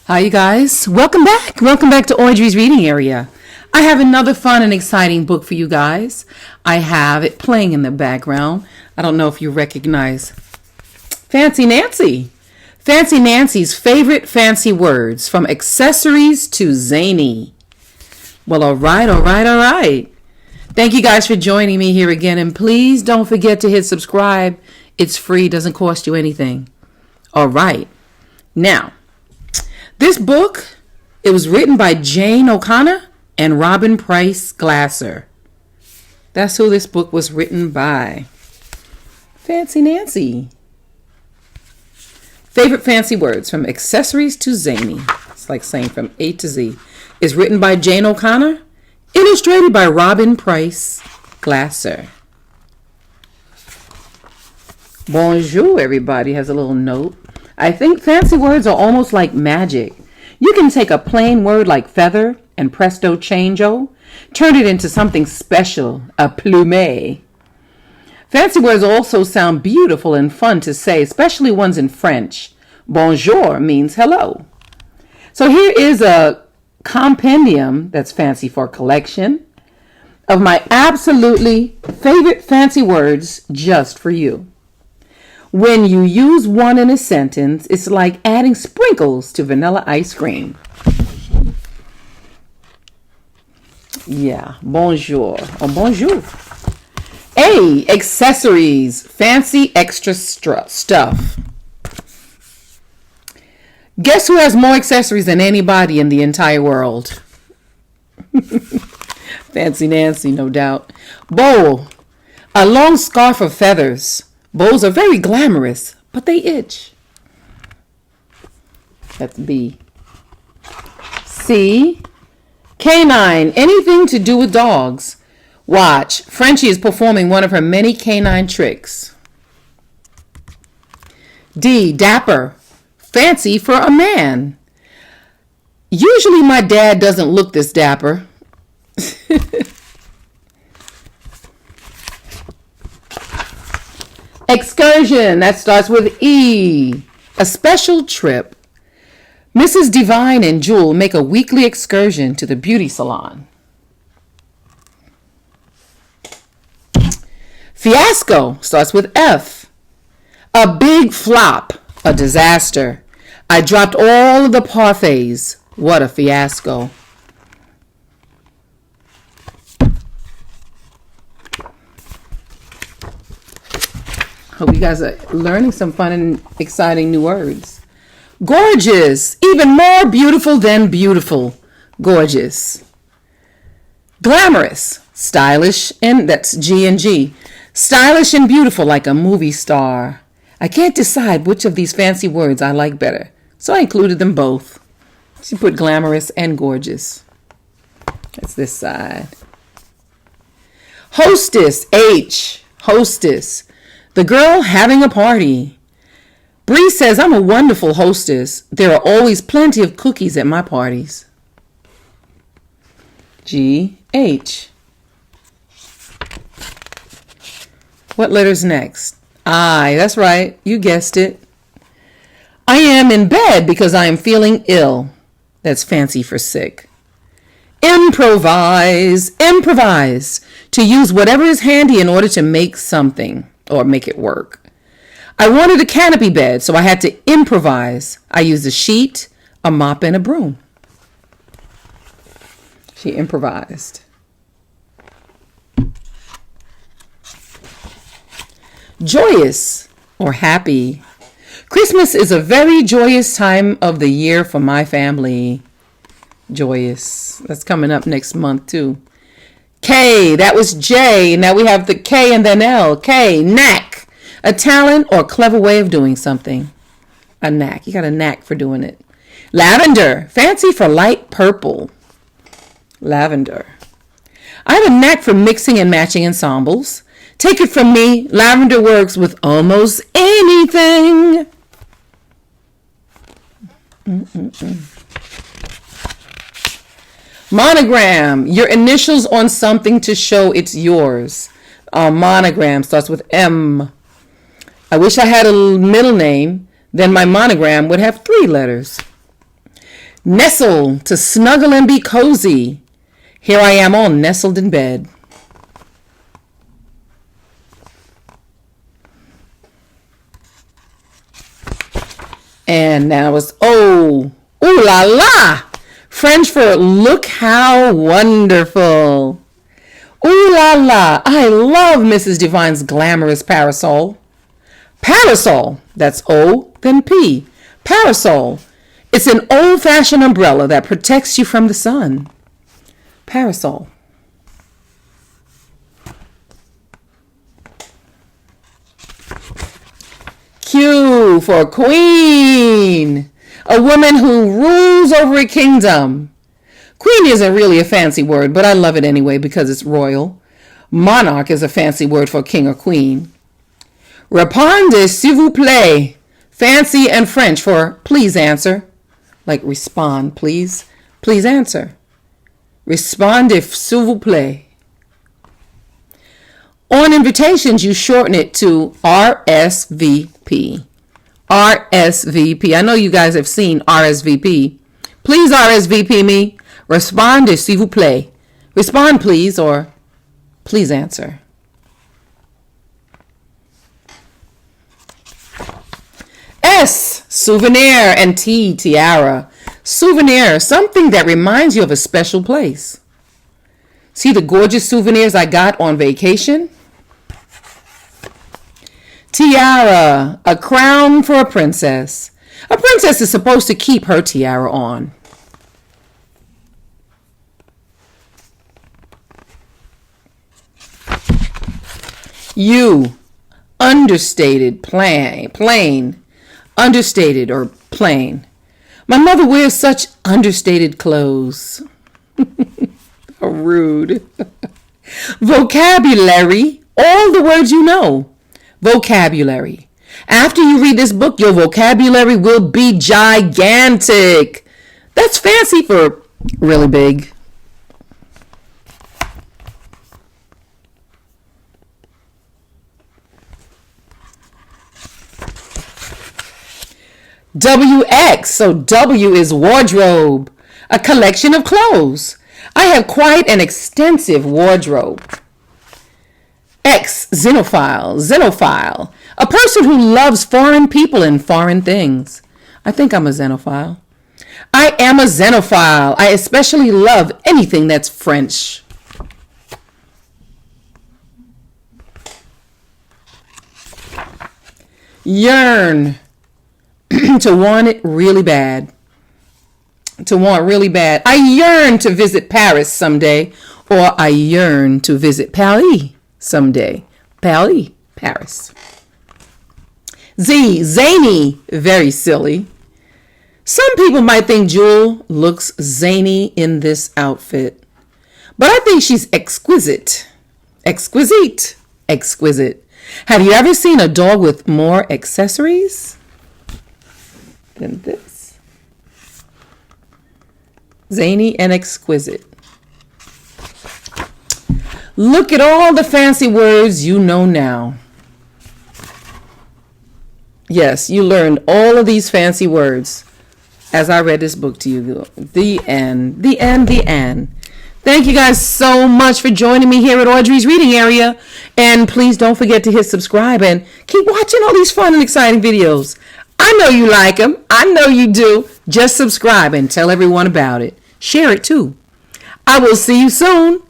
Hi, you guys. Welcome back. Welcome back to Audrey's reading area. I have another fun and exciting book for you guys. I have it playing in the background. I don't know if you recognize Fancy Nancy. Fancy Nancy's favorite fancy words, from accessories to zany. Well, all right. Thank you guys for joining me here again. And please don't forget to hit subscribe. It's free, doesn't cost you anything. All right. Now, this book, it was written by Jane O'Connor and Robin Price Glasser. That's who this book was written by. Fancy Nancy. Favorite fancy words, from accessories to zany. It's like saying from A to Z. It's written by Jane O'Connor, illustrated by Robin Price Glasser. Bonjour, everybody, has a little note. I think fancy words are almost like magic. You can take a plain word like feather and presto changeo, turn it into something special, a plume. Fancy words also sound beautiful and fun to say, especially ones in French. Bonjour means hello. So here is a compendium, that's fancy for collection, of my absolutely favorite fancy words just for you. When you use one in a sentence, it's like adding sprinkles to vanilla ice cream. Yeah, bonjour or bonjour. A, accessories, fancy extra stuff. Guess who has more accessories than anybody in the entire world? Fancy Nancy, no doubt. Bow, a long scarf of feathers. Bows are very glamorous, but they itch. That's B. C, canine, anything to do with dogs. Watch, Frenchie is performing one of her many canine tricks. D, dapper, fancy for a man. Usually my dad doesn't look this dapper. Excursion, that starts with E, a special trip. Mrs. Devine and Jewel make a weekly excursion to the beauty salon. Fiasco starts with F, a big flop, a disaster. I dropped all of the parfaits. What a fiasco. Hope you guys are learning some fun and exciting new words. Gorgeous, even more beautiful than beautiful. Gorgeous. Glamorous, stylish, and that's G and G. Stylish and beautiful, like a movie star. I can't decide which of these fancy words I like better, so I included them both. She put glamorous and gorgeous. That's this side. Hostess, H, hostess. The girl having a party. Bree says, I'm a wonderful hostess. There are always plenty of cookies at my parties. G, H. What letter's next? I, that's right. You guessed it. I am in bed because I am feeling ill. That's fancy for sick. Improvise. To use whatever is handy in order to make something or make it work. I wanted a canopy bed, so I had to improvise. I used a sheet, a mop, and a broom. She improvised. Joyous or happy. Christmas is a very joyous time of the year for my family. Joyous. That's coming up next month too. K, that was J. Now we have the K and then L. K, knack. A talent or clever way of doing something. A knack. You got a knack for doing it. Lavender, fancy for light purple. Lavender. I have a knack for mixing and matching ensembles. Take it from me, lavender works with almost anything. Monogram, your initials on something to show it's yours. Monogram starts with M. I wish I had a middle name, then my monogram would have 3 letters. Nestle, to snuggle and be cozy. Here I am all nestled in bed. And now it's ooh la la. French for look how wonderful. Ooh la la. I love Mrs. Devine's glamorous parasol. Parasol. That's O, then P. Parasol. It's an old-fashioned umbrella that protects you from the sun. Parasol. Q for queen. A woman who rules over a kingdom. Queen isn't really a fancy word, but I love it anyway because it's royal. Monarch is a fancy word for king or queen. Répondez s'il vous plaît. Fancy and French for please answer. Like respond, please. Please answer. Répondez s'il vous plaît. On invitations, you shorten it to RSVP. RSVP. I know you guys have seen RSVP. Please RSVP me. Répondez s'il vous plaît. Respond, please, or please answer. S, souvenir, and T, tiara. Souvenir, something that reminds you of a special place. See the gorgeous souvenirs I got on vacation? Tiara, a crown for a princess. A princess is supposed to keep her tiara on. U, understated, plain. Understated or plain. My mother wears such understated clothes. How rude. Vocabulary, all the words you know. Vocabulary. After you read this book, your vocabulary will be gigantic. That's fancy for really big. WX, so W is wardrobe, a collection of clothes. I have quite an extensive wardrobe. X, xenophile, a person who loves foreign people and foreign things. I think I'm a xenophile. I am a xenophile. I especially love anything that's French. Yearn. To want it really bad. To want really bad. I yearn to visit Paris someday, or I yearn to visit Paris someday. Paris. Z, zany, very silly. Some people might think Jewel looks zany in this outfit, but I think she's exquisite. Exquisite. Have you ever seen a dog with more accessories than this? Zany and exquisite. Look at all the fancy words you know now. Yes, you learned all of these fancy words as I read this book to you. The end. Thank you guys so much for joining me here at Audrey's Reading Area. And please don't forget to hit subscribe and keep watching all these fun and exciting videos. I know you like them. I know you do. Just subscribe and tell everyone about it. Share it too. I will see you soon.